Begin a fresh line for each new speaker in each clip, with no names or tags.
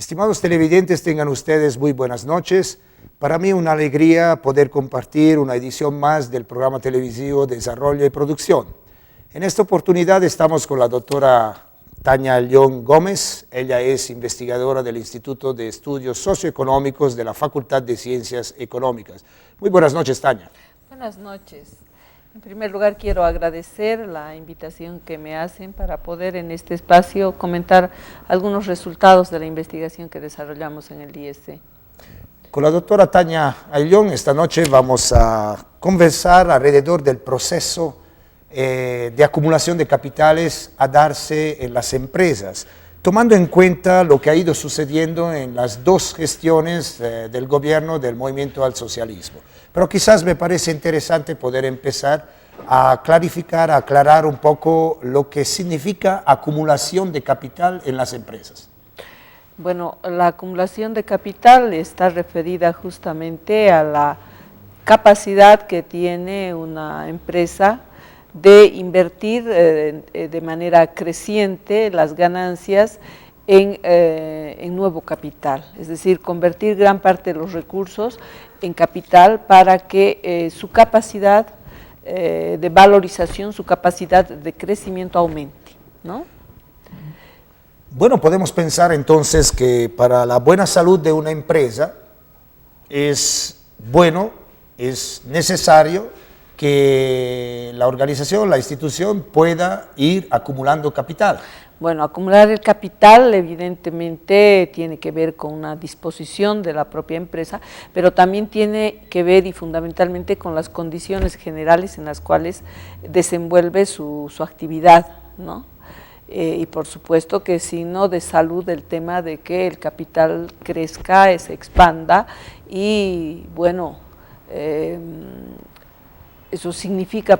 Estimados televidentes, tengan ustedes muy buenas noches. Para mí una alegría poder compartir una edición más del programa televisivo Desarrollo y Producción. En esta oportunidad estamos con la doctora Tania León Gómez. Ella es investigadora del Instituto de Estudios Socioeconómicos de la Facultad de Ciencias Económicas. Muy buenas noches, Tania.
Buenas noches. En primer lugar, quiero agradecer la invitación que me hacen para poder en este espacio comentar algunos resultados de la investigación que desarrollamos en el IEC.
Con la doctora Tania Ayllón, esta noche vamos a conversar alrededor del proceso de acumulación de capitales a darse en las empresas, tomando en cuenta lo que ha ido sucediendo en las dos gestiones del gobierno del movimiento al socialismo. Pero quizás me parece interesante poder empezar a clarificar, a aclarar un poco lo que significa acumulación de capital en las empresas.
Bueno, la acumulación de capital está referida justamente a la capacidad que tiene una empresa de invertir de manera creciente las ganancias en nuevo capital, es decir, convertir gran parte de los recursos en capital para que su capacidad de valorización, su capacidad de crecimiento aumente, ¿no?
Bueno, podemos pensar entonces que para la buena salud de una empresa es bueno, es necesario que la organización, la institución pueda ir acumulando capital.
Bueno, acumular el capital evidentemente tiene que ver con una disposición de la propia empresa, pero también tiene que ver y fundamentalmente con las condiciones generales en las cuales desenvuelve su actividad, ¿no? Y por supuesto que signo de salud el tema de que el capital crezca, se expanda y bueno, eso significa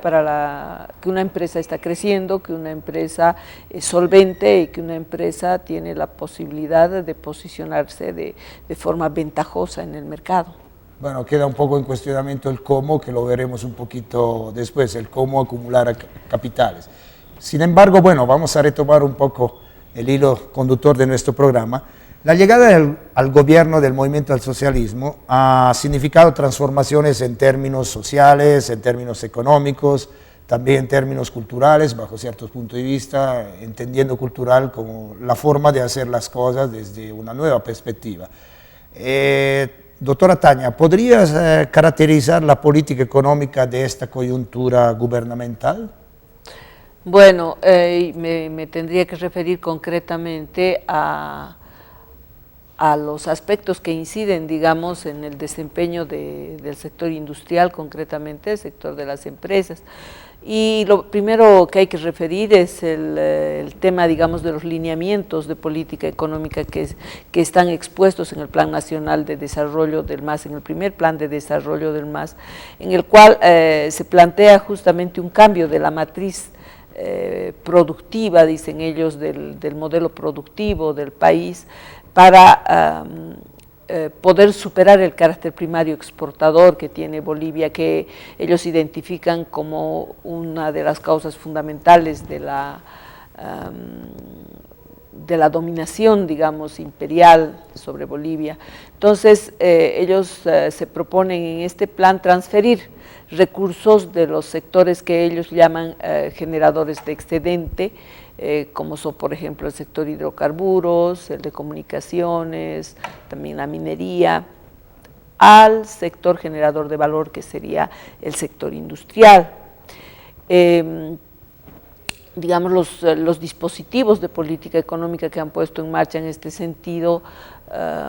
que una empresa está creciendo, que una empresa es solvente y que una empresa tiene la posibilidad de posicionarse de forma ventajosa en el mercado.
Bueno, queda un poco en cuestionamiento el cómo, que lo veremos un poquito después, el cómo acumular capitales. Sin embargo, bueno, vamos a retomar un poco el hilo conductor de nuestro programa. La llegada al gobierno del movimiento al socialismo ha significado transformaciones en términos sociales, en términos económicos, también en términos culturales, bajo ciertos puntos de vista, entendiendo cultural como la forma de hacer las cosas desde una nueva perspectiva. Doctora Tania, ¿podrías caracterizar la política económica de esta coyuntura gubernamental?
Bueno, me tendría que referir concretamente a los aspectos que inciden, digamos, en el desempeño del sector industrial, concretamente el sector de las empresas. Y lo primero que hay que referir es el tema, digamos, de los lineamientos de política económica que están expuestos en el Plan Nacional de Desarrollo del MAS, en el primer Plan de Desarrollo del MAS, en el cual se plantea justamente un cambio de la matriz productiva, dicen ellos, del modelo productivo del país, para poder superar el carácter primario exportador que tiene Bolivia, que ellos identifican como una de las causas fundamentales de la dominación, digamos, imperial sobre Bolivia. Entonces, ellos se proponen en este plan transferir recursos de los sectores que ellos llaman generadores de excedente, como son, por ejemplo, el sector hidrocarburos, el de comunicaciones, también la minería, al sector generador de valor, que sería el sector industrial. Digamos, los dispositivos de política económica que han puesto en marcha en este sentido,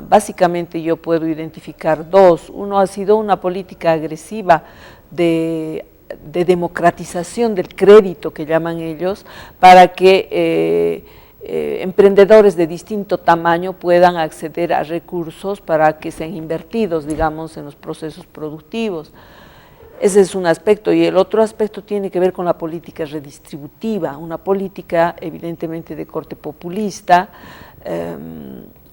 básicamente yo puedo identificar dos. Uno ha sido una política agresiva de democratización del crédito, que llaman ellos, para que emprendedores de distinto tamaño puedan acceder a recursos para que sean invertidos, digamos, en los procesos productivos. Ese es un aspecto, y el otro aspecto tiene que ver con la política redistributiva, una política evidentemente de corte populista,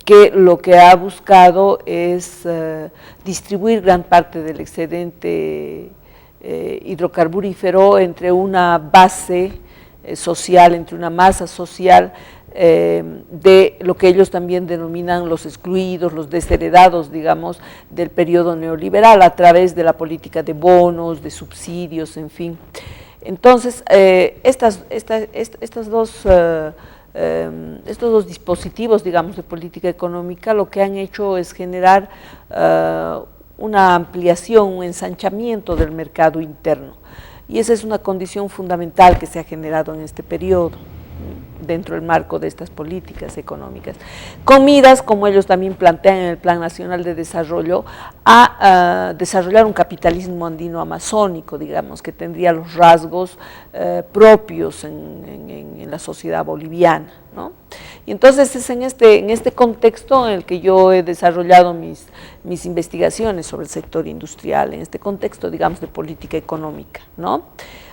que lo que ha buscado es distribuir gran parte del excedente hidrocarburífero entre una base social, entre una masa social de lo que ellos también denominan los excluidos, los desheredados, digamos, del periodo neoliberal, a través de la política de bonos, de subsidios, en fin. Entonces, estos dos dispositivos, digamos, de política económica, lo que han hecho es generar una ampliación, un ensanchamiento del mercado interno. Y esa es una condición fundamental que se ha generado en este periodo, dentro del marco de estas políticas económicas, con miras, como ellos también plantean en el Plan Nacional de Desarrollo, a desarrollar un capitalismo andino-amazónico, digamos, que tendría los rasgos propios en la sociedad boliviana, ¿no? Y entonces es en este contexto en el que yo he desarrollado mis investigaciones sobre el sector industrial, en este contexto, digamos, de política económica, ¿no?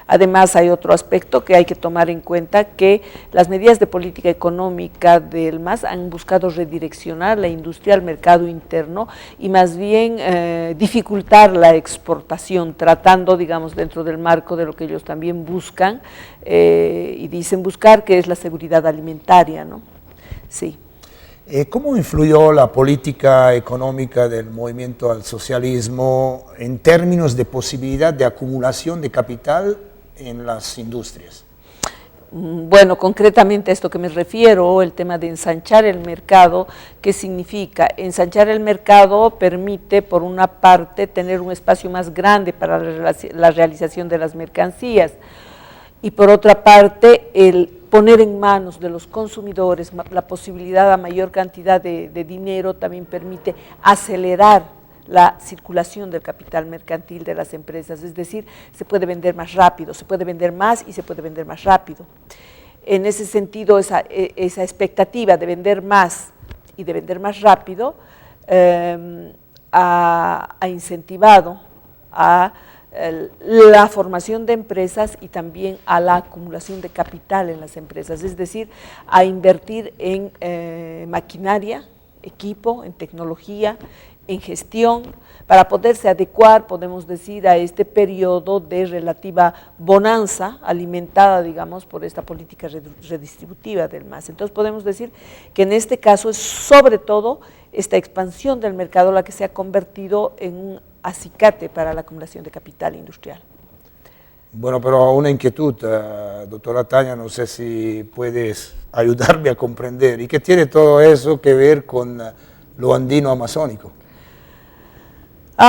Además, hay otro aspecto que hay que tomar en cuenta, que las medidas de política económica del MAS han buscado redireccionar la industria al mercado interno y más bien dificultar la exportación, tratando, digamos, dentro del marco de lo que ellos también buscan y dicen buscar, que es la seguridad alimentaria, ¿no? Sí.
¿Cómo influyó la política económica del movimiento al socialismo en términos de posibilidad de acumulación de capital en las industrias?
Bueno, concretamente a esto que me refiero, el tema de ensanchar el mercado, ¿qué significa? Ensanchar el mercado permite, por una parte, tener un espacio más grande para la realización de las mercancías, y por otra parte, el poner en manos de los consumidores la posibilidad a mayor cantidad de dinero también permite acelerar la circulación del capital mercantil de las empresas, es decir, se puede vender más rápido, se puede vender más y se puede vender más rápido. En ese sentido, esa expectativa de vender más y de vender más rápido ha incentivado a la formación de empresas y también a la acumulación de capital en las empresas, es decir, a invertir en maquinaria, equipo, en tecnología, en gestión, para poderse adecuar, podemos decir, a este periodo de relativa bonanza alimentada, digamos, por esta política redistributiva del MAS. Entonces podemos decir que en este caso es sobre todo esta expansión del mercado la que se ha convertido en un acicate para la acumulación de capital industrial.
Bueno, pero una inquietud, doctora Tania, no sé si puedes ayudarme a comprender. ¿Y qué tiene todo eso que ver con lo andino-amazónico?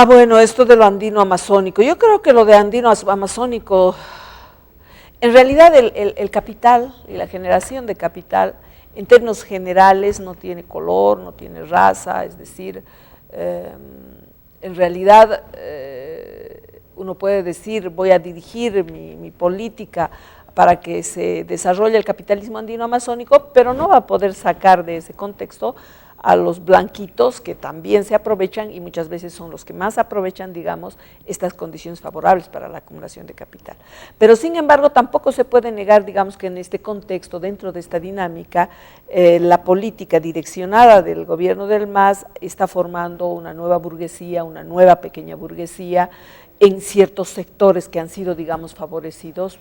Bueno, esto de lo andino-amazónico, yo creo que lo de andino-amazónico, en realidad el capital y la generación de capital, en términos generales, no tiene color, no tiene raza, es decir, en realidad uno puede decir, voy a dirigir mi política para que se desarrolle el capitalismo andino-amazónico, pero no va a poder sacar de ese contexto a los blanquitos que también se aprovechan y muchas veces son los que más aprovechan, digamos, estas condiciones favorables para la acumulación de capital. Pero sin embargo tampoco se puede negar, digamos, que en este contexto, dentro de esta dinámica, la política direccionada del gobierno del MAS está formando una nueva burguesía, una nueva pequeña burguesía, en ciertos sectores que han sido, digamos, favorecidos,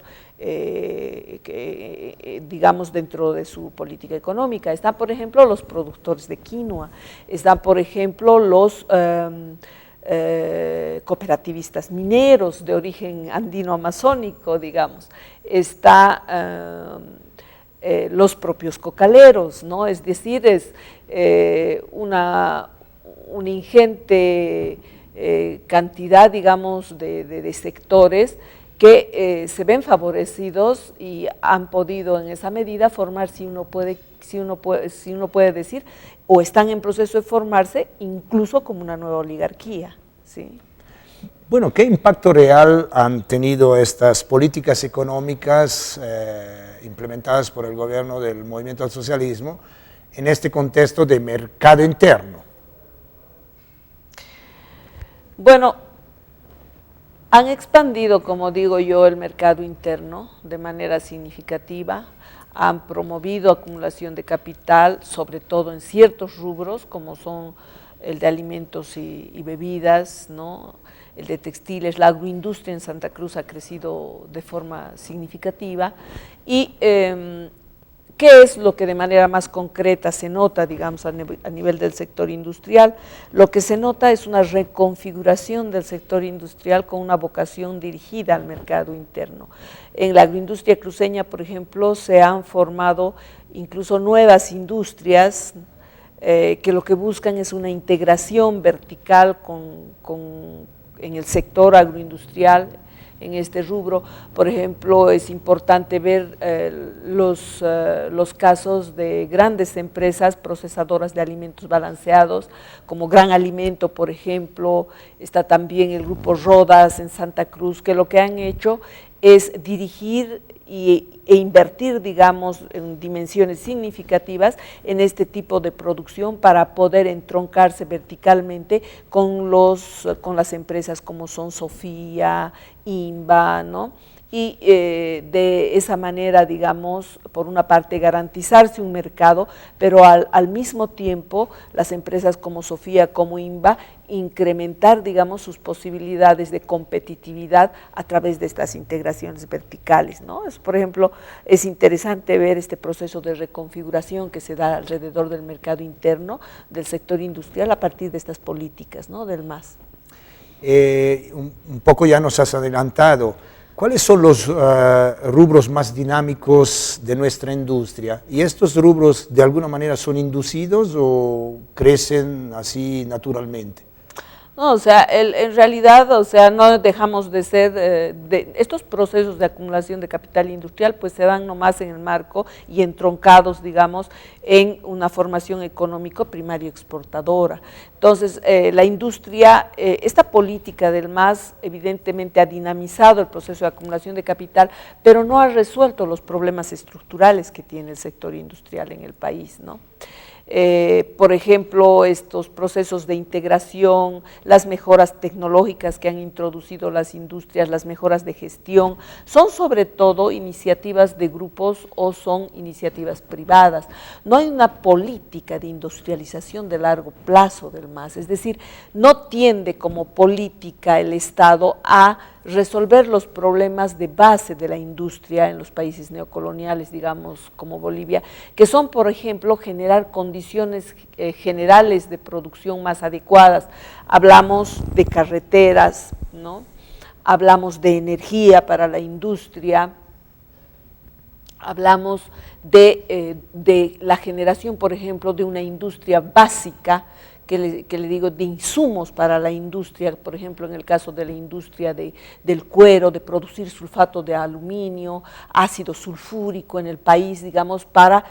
digamos, dentro de su política económica. Están, por ejemplo, los productores de quinoa, están, por ejemplo, los cooperativistas mineros de origen andino-amazónico, digamos, está los propios cocaleros, ¿no? Es decir, es una ingente cantidad, digamos, de sectores que se ven favorecidos y han podido en esa medida formar, si uno puede decir, o están en proceso de formarse, incluso como una nueva oligarquía, ¿sí?
Bueno, ¿qué impacto real han tenido estas políticas económicas implementadas por el gobierno del movimiento al socialismo en este contexto de mercado interno?
Bueno, han expandido, como digo yo, el mercado interno de manera significativa, han promovido acumulación de capital, sobre todo en ciertos rubros, como son el de alimentos y bebidas, ¿no? el de textiles. La agroindustria en Santa Cruz ha crecido de forma significativa. Y ¿qué es lo que de manera más concreta se nota, digamos, a nivel del sector industrial? Lo que se nota es una reconfiguración del sector industrial con una vocación dirigida al mercado interno. En la agroindustria cruceña, por ejemplo, se han formado incluso nuevas industrias que lo que buscan es una integración vertical en el sector agroindustrial, en este rubro. Por ejemplo, es importante ver los casos de grandes empresas procesadoras de alimentos balanceados, como Gran Alimento, por ejemplo. Está también el grupo Rodas en Santa Cruz, que lo que han hecho es dirigir e invertir, digamos, en dimensiones significativas en este tipo de producción para poder entroncarse verticalmente con las empresas como son Sofía, INBA, ¿no? Y de esa manera, digamos, por una parte garantizarse un mercado, pero al mismo tiempo las empresas como Sofía, como INBA, incrementar, digamos, sus posibilidades de competitividad a través de estas integraciones verticales, ¿no? Por ejemplo, es interesante ver este proceso de reconfiguración que se da alrededor del mercado interno del sector industrial a partir de estas políticas, ¿no?, del MAS.
Un poco ya nos has adelantado. ¿Cuáles son los rubros más dinámicos de nuestra industria? ¿Y estos rubros de alguna manera son inducidos o crecen así naturalmente?
No, o sea, en realidad, o sea, no dejamos de ser, estos procesos de acumulación de capital industrial pues se dan nomás en el marco y entroncados, digamos, en una formación económico primaria exportadora. Entonces, la industria, esta política del MAS evidentemente ha dinamizado el proceso de acumulación de capital, pero no ha resuelto los problemas estructurales que tiene el sector industrial en el país, ¿no? Por ejemplo, estos procesos de integración, las mejoras tecnológicas que han introducido las industrias, las mejoras de gestión, son sobre todo iniciativas de grupos o son iniciativas privadas. No hay una política de industrialización de largo plazo del MAS, es decir, no tiende como política el Estado a resolver los problemas de base de la industria en los países neocoloniales, digamos, como Bolivia, que son, por ejemplo, generar condiciones generales de producción más adecuadas. Hablamos de carreteras, ¿no? Hablamos de energía para la industria, hablamos de la generación, por ejemplo, de una industria básica, que le digo, de insumos para la industria, por ejemplo, en el caso de la industria del cuero, de producir sulfato de aluminio, ácido sulfúrico en el país, digamos, para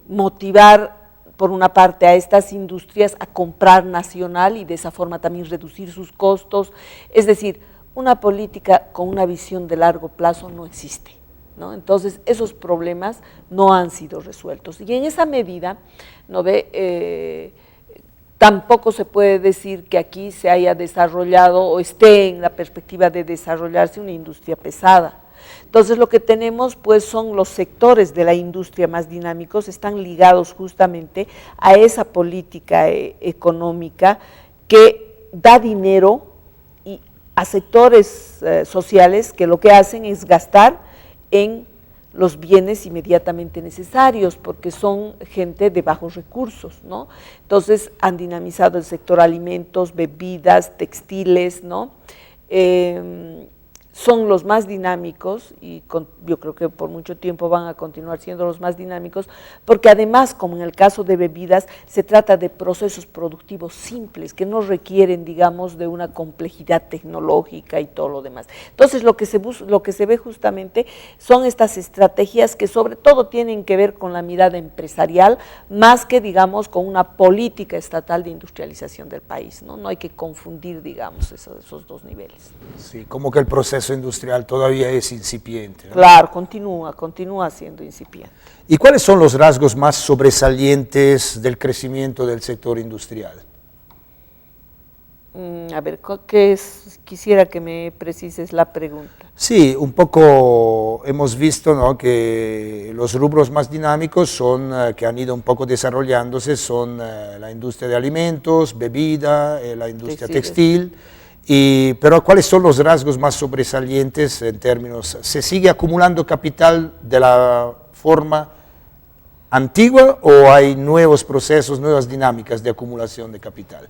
motivar, por una parte, a estas industrias a comprar nacional y de esa forma también reducir sus costos. Es decir, una política con una visión de largo plazo no existe, ¿no? Entonces, esos problemas no han sido resueltos. Y en esa medida, ¿no ve?, tampoco se puede decir que aquí se haya desarrollado o esté en la perspectiva de desarrollarse una industria pesada. Entonces, lo que tenemos pues son los sectores de la industria más dinámicos, están ligados justamente a esa política económica que da dinero a sectores sociales que lo que hacen es gastar en los bienes inmediatamente necesarios, porque son gente de bajos recursos, ¿no? Entonces han dinamizado el sector alimentos, bebidas, textiles, ¿no? Son los más dinámicos y yo creo que por mucho tiempo van a continuar siendo los más dinámicos, porque además, como en el caso de bebidas, se trata de procesos productivos simples que no requieren, digamos, de una complejidad tecnológica y todo lo demás. Entonces, lo que se ve justamente son estas estrategias que sobre todo tienen que ver con la mirada empresarial, más que, digamos, con una política estatal de industrialización del país, ¿no? No hay que confundir, digamos, esos dos niveles.
Sí, como que el proceso industrial todavía es incipiente, ¿no?
Claro, continúa siendo incipiente.
¿Y cuáles son los rasgos más sobresalientes del crecimiento del sector industrial?
A ver, quisiera que me precises la pregunta.
Sí, un poco hemos visto, ¿no?, que los rubros más dinámicos son, que han ido un poco desarrollándose, son la industria de alimentos, bebida, la industria textil. Pero ¿cuáles son los rasgos más sobresalientes en términos? ¿Se sigue acumulando capital de la forma antigua o hay nuevos procesos, nuevas dinámicas de acumulación de capital?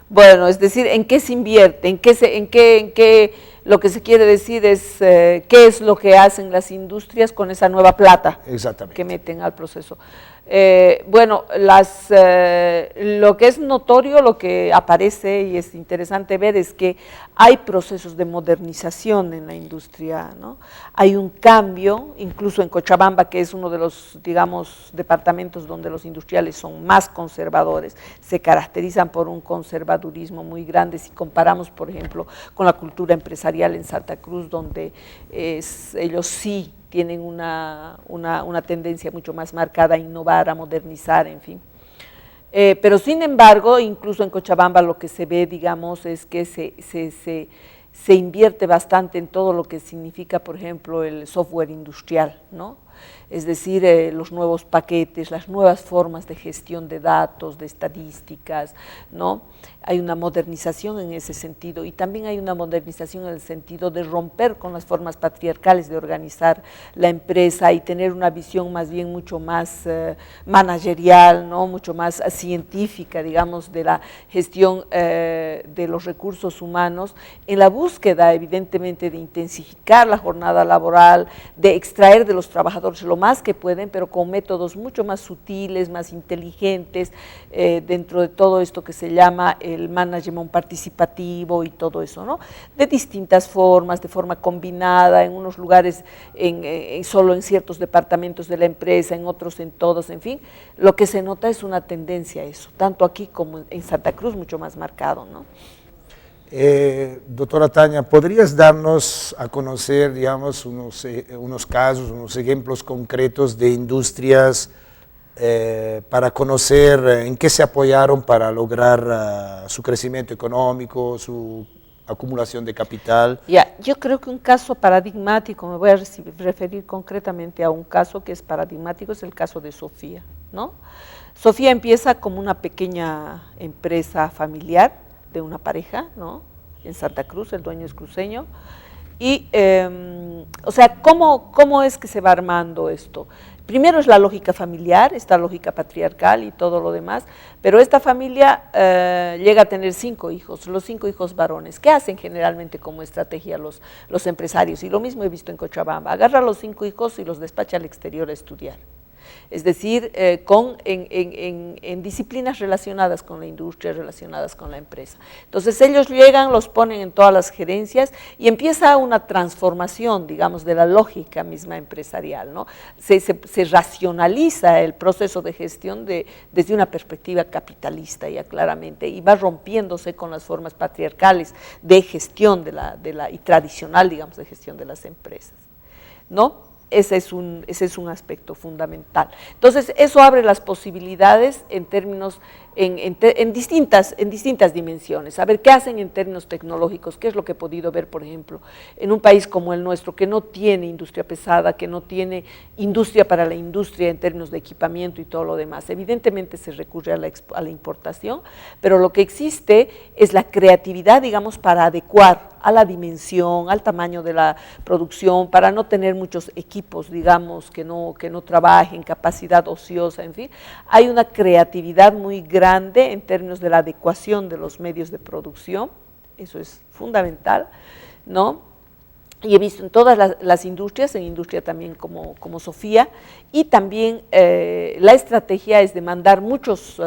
Bueno, es decir, ¿en qué se invierte? Lo que se quiere decir es qué es lo que hacen las industrias con esa nueva plata que meten al proceso. Bueno, lo que es notorio, lo que aparece y es interesante ver es que hay procesos de modernización en la industria, ¿no? Hay un cambio, incluso en Cochabamba, que es uno de los, digamos, departamentos donde los industriales son más conservadores, se caracterizan por un conservadurismo muy grande. Si comparamos, por ejemplo, con la cultura empresarial en Santa Cruz, donde ellos sí tienen una tendencia mucho más marcada a innovar, a modernizar, en fin. Pero sin embargo, incluso en Cochabamba lo que se ve, digamos, es que se invierte bastante en todo lo que significa, por ejemplo, el software industrial, ¿no? Es decir, los nuevos paquetes, las nuevas formas de gestión de datos, de estadísticas, ¿no? Hay una modernización en ese sentido y también hay una modernización en el sentido de romper con las formas patriarcales de organizar la empresa y tener una visión más bien mucho más managerial, ¿no? Mucho más científica, digamos, de la gestión de los recursos humanos, en la búsqueda, evidentemente, de intensificar la jornada laboral, de extraer de los trabajadores lo más que pueden, pero con métodos mucho más sutiles, más inteligentes, dentro de todo esto que se llama el management participativo y todo eso, ¿no? De distintas formas, de forma combinada, en unos lugares solo en ciertos departamentos de la empresa, en otros en todos, en fin. Lo que se nota es una tendencia a eso, tanto aquí como en Santa Cruz, mucho más marcado, ¿no?
Doctora Tania, ¿podrías darnos a conocer, digamos, unos casos, unos ejemplos concretos de industrias para conocer en qué se apoyaron para lograr su crecimiento económico, su acumulación de capital?
Yo creo que un caso paradigmático, me voy a referir concretamente a un caso que es paradigmático, es el caso de Sofía, ¿no? Sofía empieza como una pequeña empresa familiar de una pareja, ¿no? En Santa Cruz, el dueño es cruceño, y, o sea, ¿cómo es que se va armando esto? Primero es la lógica familiar, esta lógica patriarcal y todo lo demás, pero esta familia llega a tener 5 hijos, los 5 hijos varones. ¿Qué hacen generalmente como estrategia los empresarios? Y lo mismo he visto en Cochabamba, agarra a los 5 hijos y los despacha al exterior a estudiar. Es decir, en disciplinas relacionadas con la industria, relacionadas con la empresa. Entonces ellos llegan, los ponen en todas las gerencias y empieza una transformación, digamos, de la lógica misma empresarial, ¿no? Se racionaliza el proceso de gestión desde una perspectiva capitalista ya claramente y va rompiéndose con las formas patriarcales de gestión y tradicional, digamos, de gestión de las empresas, ¿no? Ese es un aspecto fundamental. Entonces, eso abre las posibilidades en términos, en distintas dimensiones. A ver, ¿qué hacen en términos tecnológicos? ¿Qué es lo que he podido ver, por ejemplo, en un país como el nuestro, que no tiene industria pesada, que no tiene industria para la industria en términos de equipamiento y todo lo demás? Evidentemente se recurre a la importación, pero lo que existe es la creatividad, digamos, para adecuar a la dimensión, al tamaño de la producción, para no tener muchos equipos, digamos, que no trabajen, capacidad ociosa, en fin. Hay una creatividad muy grande en términos de la adecuación de los medios de producción, eso es fundamental, ¿no? Y he visto en todas las industrias, en industria también como Sofía, y también la estrategia es de mandar muchos,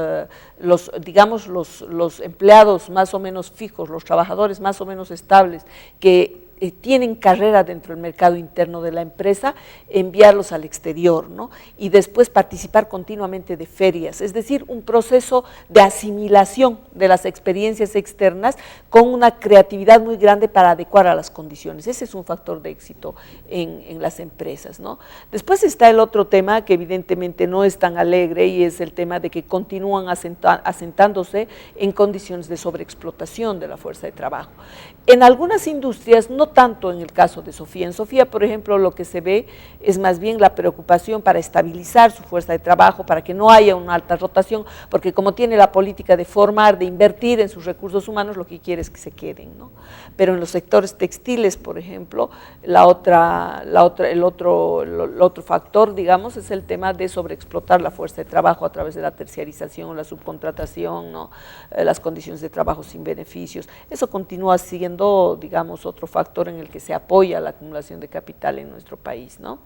los empleados más o menos fijos, los trabajadores más o menos estables, que tienen carrera dentro del mercado interno de la empresa, enviarlos al exterior, ¿no? Y después participar continuamente de ferias, es decir, un proceso de asimilación de las experiencias externas con una creatividad muy grande para adecuar a las condiciones. Ese es un factor de éxito en las empresas, ¿no? Después está el otro tema que evidentemente no es tan alegre y es el tema de que continúan asentándose en condiciones de sobreexplotación de la fuerza de trabajo. En algunas industrias no no tanto en el caso de Sofía. En Sofía, por ejemplo, lo que se ve es más bien la preocupación para estabilizar su fuerza de trabajo, para que no haya una alta rotación, porque como tiene la política de formar, de invertir en sus recursos humanos, lo que quiere es que se queden, ¿no? Pero en los sectores textiles, por ejemplo, el otro factor, digamos, es el tema de sobreexplotar la fuerza de trabajo a través de la terciarización o la subcontratación, ¿no? Las condiciones de trabajo sin beneficios. Eso continúa siendo, digamos, otro factor en el que se apoya la acumulación de capital en nuestro país, ¿no?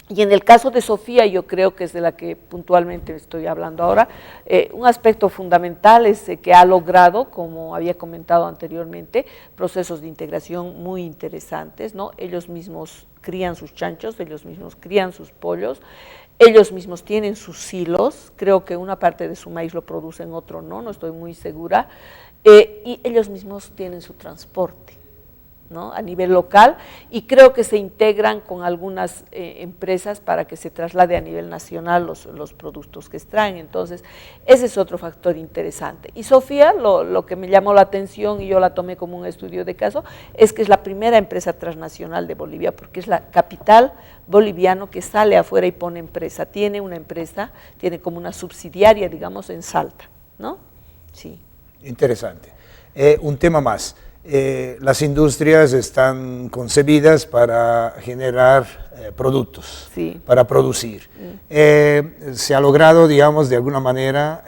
Y en el caso de Sofía, yo creo que es de la que puntualmente estoy hablando ahora, un aspecto fundamental es que ha logrado, como había comentado anteriormente, procesos de integración muy interesantes, ¿no? Ellos mismos crían sus chanchos, ellos mismos crían sus pollos, ellos mismos tienen sus silos, creo que una parte de su maíz lo producen, otro no estoy muy segura, y ellos mismos tienen su transporte, ¿no? A nivel local, y creo que se integran con algunas empresas para que se traslade a nivel nacional los productos que extraen. Entonces, ese es otro factor interesante. Y Sofía, lo que me llamó la atención, y yo la tomé como un estudio de caso, es que es la primera empresa transnacional de Bolivia, porque es la capital boliviano que sale afuera y pone empresa. Tiene una empresa, tiene como una subsidiaria, digamos, en Salta, ¿no? Sí.
Interesante. Un tema más. Las industrias están concebidas para generar productos,
sí,
para producir. Se ha logrado, digamos, de alguna manera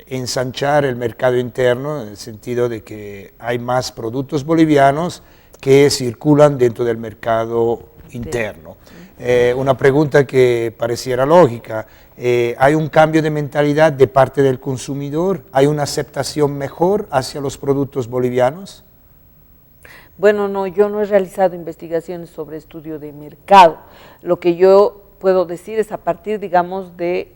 ensanchar el mercado interno, en el sentido de que hay más productos bolivianos que circulan dentro del mercado interno. Una pregunta que pareciera lógica, ¿hay un cambio de mentalidad de parte del consumidor? ¿Hay una aceptación mejor hacia los productos bolivianos?
Bueno, no, yo no he realizado investigaciones sobre estudio de mercado. Lo que yo puedo decir es a partir, digamos, de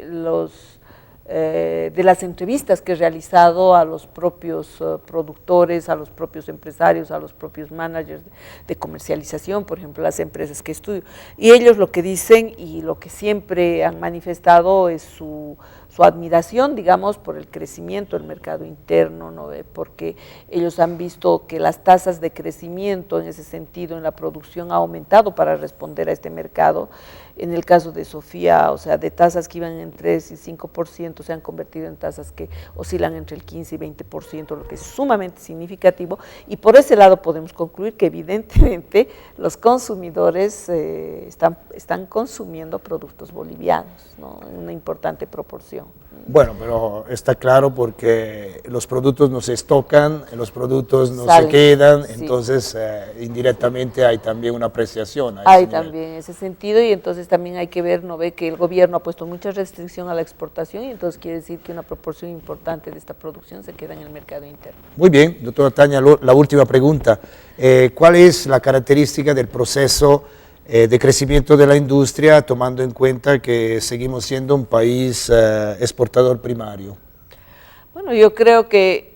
las entrevistas que he realizado a los propios productores, a los propios empresarios, a los propios managers de comercialización, por ejemplo, las empresas que estudio. Y ellos lo que dicen y lo que siempre han manifestado es su admiración, digamos, por el crecimiento del mercado interno, ¿no? Porque ellos han visto que las tasas de crecimiento en ese sentido en la producción ha aumentado para responder a este mercado. En el caso de Sofía, o sea, de tasas que iban en 3 y 5%, se han convertido en tasas que oscilan entre el 15 y 20%, lo que es sumamente significativo, y por ese lado podemos concluir que evidentemente los consumidores están consumiendo productos bolivianos, ¿no? En una importante proporción.
Bueno, pero está claro porque los productos no se estocan, los productos no
Salen,
se quedan,
sí.
Entonces indirectamente hay también una apreciación.
Hay también ese sentido, y entonces también hay que ver, ¿no ve? Que el gobierno ha puesto mucha restricción a la exportación, y entonces quiere decir que una proporción importante de esta producción se queda en el mercado interno.
Muy bien, doctora Tania, la última pregunta. ¿Cuál es la característica del proceso de crecimiento de la industria, tomando en cuenta que seguimos siendo un país exportador primario?
Bueno, yo creo que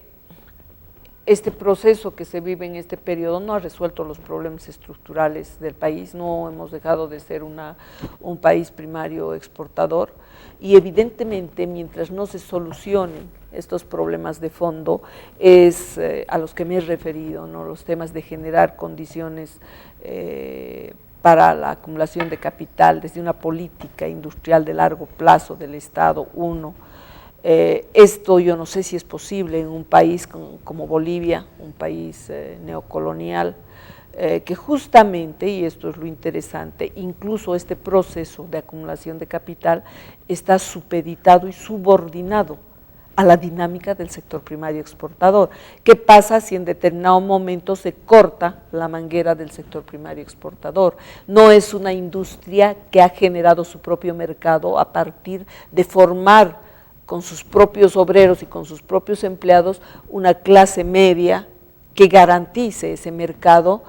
este proceso que se vive en este periodo no ha resuelto los problemas estructurales del país, no hemos dejado de ser un país primario exportador, y evidentemente mientras no se solucionen estos problemas de fondo es a los que me he referido, ¿no? Los temas de generar condiciones para la acumulación de capital desde una política industrial de largo plazo del Estado, esto yo no sé si es posible en un país como Bolivia, un país neocolonial, que justamente, y esto es lo interesante, incluso este proceso de acumulación de capital está supeditado y subordinado a la dinámica del sector primario exportador. ¿Qué pasa si en determinado momento se corta la manguera del sector primario exportador? No es una industria que ha generado su propio mercado a partir de formar con sus propios obreros y con sus propios empleados una clase media que garantice ese mercado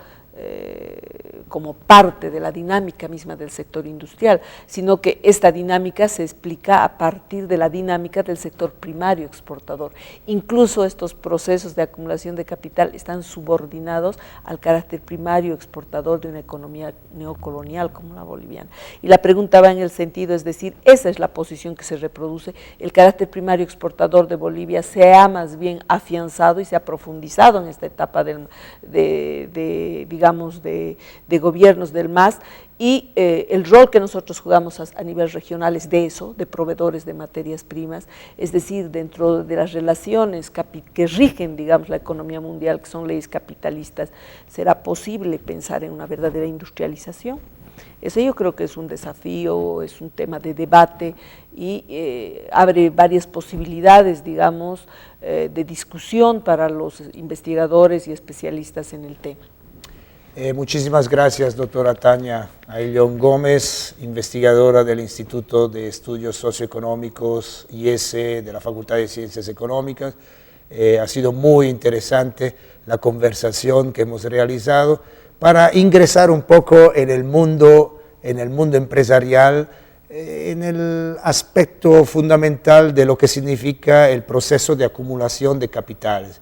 como parte de la dinámica misma del sector industrial, sino que esta dinámica se explica a partir de la dinámica del sector primario exportador. Incluso estos procesos de acumulación de capital están subordinados al carácter primario exportador de una economía neocolonial como la boliviana. Y la pregunta va en el sentido, es decir, esa es la posición que se reproduce, el carácter primario exportador de Bolivia se ha más bien afianzado y se ha profundizado en esta etapa digamos, de gobiernos del MAS, y el rol que nosotros jugamos a nivel regional es de eso, de proveedores de materias primas, es decir, dentro de las relaciones que rigen, digamos, la economía mundial, que son leyes capitalistas, será posible pensar en una verdadera industrialización. Ese yo creo que es un desafío, es un tema de debate y abre varias posibilidades, digamos, de discusión para los investigadores y especialistas en el tema.
Muchísimas gracias, doctora Tania Ayllón Gómez, investigadora del Instituto de Estudios Socioeconómicos IES de la Facultad de Ciencias Económicas. Ha sido muy interesante la conversación que hemos realizado para ingresar un poco en el mundo empresarial, en el aspecto fundamental de lo que significa el proceso de acumulación de capitales.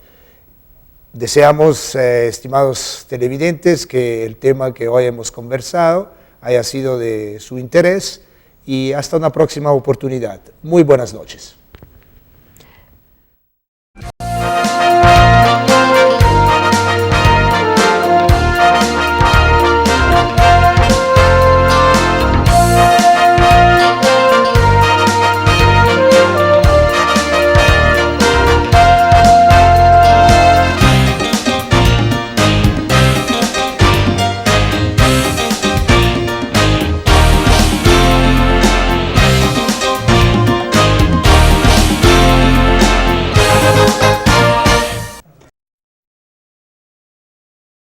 Deseamos, estimados televidentes, que el tema que hoy hemos conversado haya sido de su interés y hasta una próxima oportunidad. Muy buenas noches.